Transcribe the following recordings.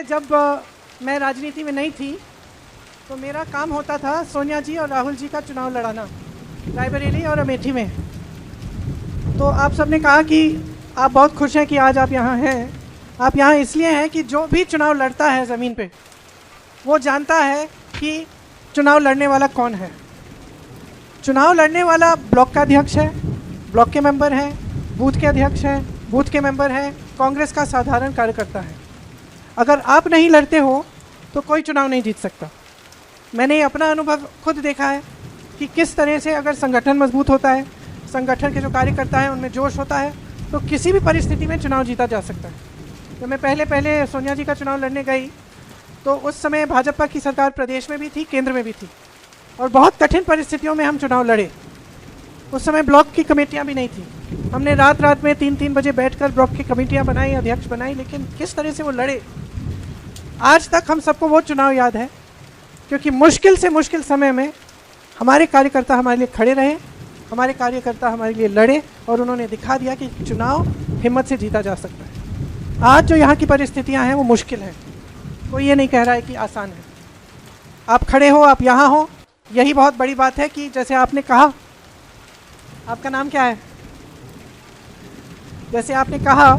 पहले जब मैं राजनीति में नहीं थी तो मेरा काम होता था सोनिया जी और राहुल जी का चुनाव लड़ाना रायबरेली और अमेठी में। तो आप सबने कहा कि आप बहुत खुश हैं कि आज आप यहाँ हैं। आप यहाँ इसलिए हैं कि जो भी चुनाव लड़ता है ज़मीन पे वो जानता है कि चुनाव लड़ने वाला कौन है। चुनाव लड़ने वाला ब्लॉक का अध्यक्ष है, ब्लॉक के मेंबर हैं, बूथ के अध्यक्ष हैं, बूथ के मेंबर हैं, कांग्रेस का साधारण कार्यकर्ता है। अगर आप नहीं लड़ते हो तो कोई चुनाव नहीं जीत सकता। मैंने ये अपना अनुभव खुद देखा है कि किस तरह से अगर संगठन मजबूत होता है, संगठन के जो कार्यकर्ता हैं उनमें जोश होता है तो किसी भी परिस्थिति में चुनाव जीता जा सकता है। तो मैं पहले सोनिया जी का चुनाव लड़ने गई तो उस समय भाजपा की सरकार प्रदेश में भी थी, केंद्र में भी थी और बहुत कठिन परिस्थितियों में हम चुनाव लड़े। उस समय ब्लॉक की कमेटियां भी नहीं थी। हमने रात में 3-3 बजे बैठकर ब्लॉक की कमेटियां बनाई, अध्यक्ष बनाई, लेकिन किस तरह से वो लड़े आज तक हम सबको वो चुनाव याद है। क्योंकि मुश्किल से मुश्किल समय में हमारे कार्यकर्ता हमारे लिए खड़े रहे, हमारे कार्यकर्ता हमारे लिए लड़े और उन्होंने दिखा दिया कि चुनाव हिम्मत से जीता जा सकता है। आज जो यहाँ की परिस्थितियाँ हैं वो मुश्किल हैं, कोई ये नहीं कह रहा है कि आसान है। आप खड़े हो, आप यहाँ हो, यही बहुत बड़ी बात है कि जैसे आपने कहा, आपका नाम क्या है? जैसे आपने कहा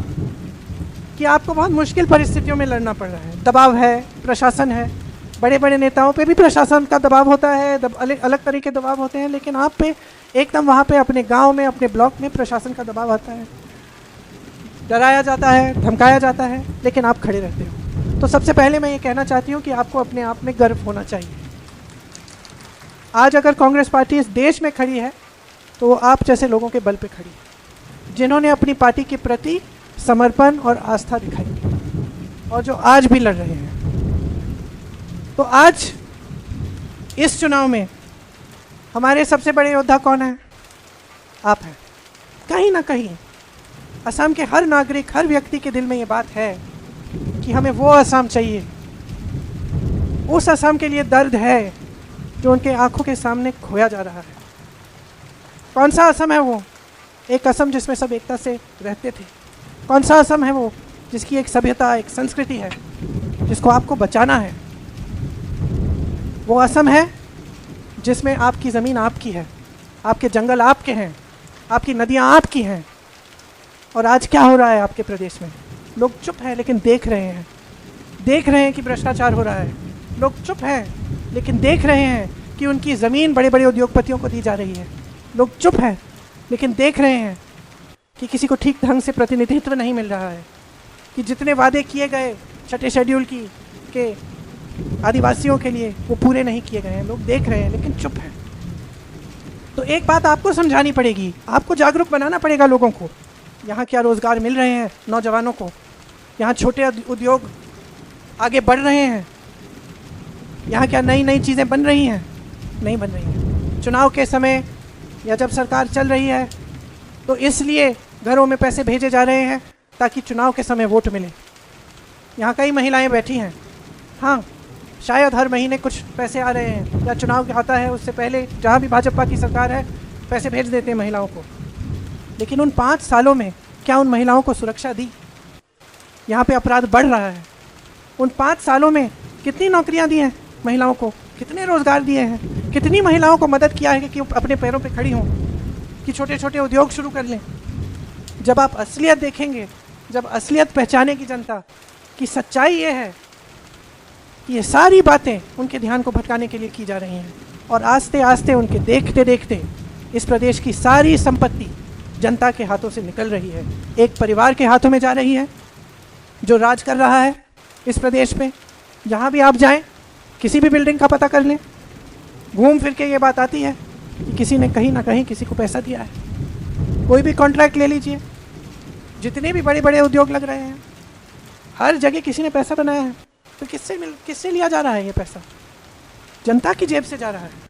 कि आपको बहुत मुश्किल परिस्थितियों में लड़ना पड़ रहा है, दबाव है, प्रशासन है, बड़े बड़े नेताओं पे भी प्रशासन का दबाव होता है, अलग तरह के दबाव होते हैं, लेकिन आप पे एकदम वहाँ पे अपने गांव में, अपने ब्लॉक में प्रशासन का दबाव आता है, डराया जाता है, धमकाया जाता है, लेकिन आप खड़े रहते हो। तो सबसे पहले मैं ये कहना चाहती हूँ कि आपको अपने आप में गर्व होना चाहिए। आज अगर कांग्रेस पार्टी इस देश में खड़ी है तो वो आप जैसे लोगों के बल पे खड़ी है, जिन्होंने अपनी पार्टी के प्रति समर्पण और आस्था दिखाई और जो आज भी लड़ रहे हैं। तो आज इस चुनाव में हमारे सबसे बड़े योद्धा कौन है? आप हैं। कहीं ना कहीं असम के हर नागरिक, हर व्यक्ति के दिल में ये बात है कि हमें वो असम चाहिए, उस असम के लिए दर्द है जो उनके आंखों के सामने खोया जा रहा है। कौन सा असम है वो? एक असम जिसमें सब एकता से रहते थे। कौन सा असम है वो? जिसकी एक सभ्यता, एक संस्कृति है, जिसको आपको बचाना है। वो असम है जिसमें आपकी ज़मीन आपकी है, आपके जंगल आपके हैं, आपकी नदियाँ आपकी हैं। और आज क्या हो रहा है आपके प्रदेश में? लोग चुप हैं लेकिन देख रहे हैं, देख रहे हैं कि भ्रष्टाचार हो रहा है। लोग चुप हैं लेकिन देख रहे हैं कि उनकी ज़मीन बड़े बड़े उद्योगपतियों को दी जा रही है। लोग चुप हैं लेकिन देख रहे हैं कि किसी को ठीक ढंग से प्रतिनिधित्व नहीं मिल रहा है, कि जितने वादे किए गए छठे शेड्यूल के आदिवासियों के लिए वो पूरे नहीं किए गए हैं। लोग देख रहे हैं लेकिन चुप हैं। तो एक बात आपको समझानी पड़ेगी, आपको जागरूक बनाना पड़ेगा लोगों को। यहाँ क्या रोज़गार मिल रहे हैं नौजवानों को? यहाँ छोटे उद्योग आगे बढ़ रहे हैं? यहाँ क्या नई नई चीज़ें बन रही हैं? नहीं बन रही हैं। चुनाव के समय या जब सरकार चल रही है तो इसलिए घरों में पैसे भेजे जा रहे हैं ताकि चुनाव के समय वोट मिले। यहाँ कई महिलाएं बैठी हैं, हाँ शायद हर महीने कुछ पैसे आ रहे हैं या चुनाव आता है उससे पहले जहाँ भी भाजपा की सरकार है पैसे भेज देते हैं महिलाओं को। लेकिन उन 5 सालों में क्या उन महिलाओं को सुरक्षा दी? यहाँ पे अपराध बढ़ रहा है। उन 5 सालों में कितनी नौकरियाँ दी हैं महिलाओं को? कितने रोज़गार दिए हैं? कितनी महिलाओं को मदद किया है कि अपने पैरों पे खड़ी हों, कि छोटे छोटे उद्योग शुरू कर लें? जब आप असलियत देखेंगे, जब असलियत पहचानेगी जनता कि सच्चाई ये है कि ये सारी बातें उनके ध्यान को भटकाने के लिए की जा रही हैं और आस्ते आस्ते उनके देखते देखते इस प्रदेश की सारी संपत्ति जनता के हाथों से निकल रही है, एक परिवार के हाथों में जा रही है जो राज कर रहा है इस प्रदेश पे। जहाँ भी आप जाएं, किसी भी बिल्डिंग का पता कर लें, घूम फिर के ये बात आती है कि किसी ने कहीं ना कहीं किसी को पैसा दिया है। कोई भी कॉन्ट्रैक्ट ले लीजिए, जितने भी बड़े बड़े उद्योग लग रहे हैं, हर जगह किसी ने पैसा बनाया है। तो किससे लिया जा रहा है ये पैसा? जनता की जेब से जा रहा है।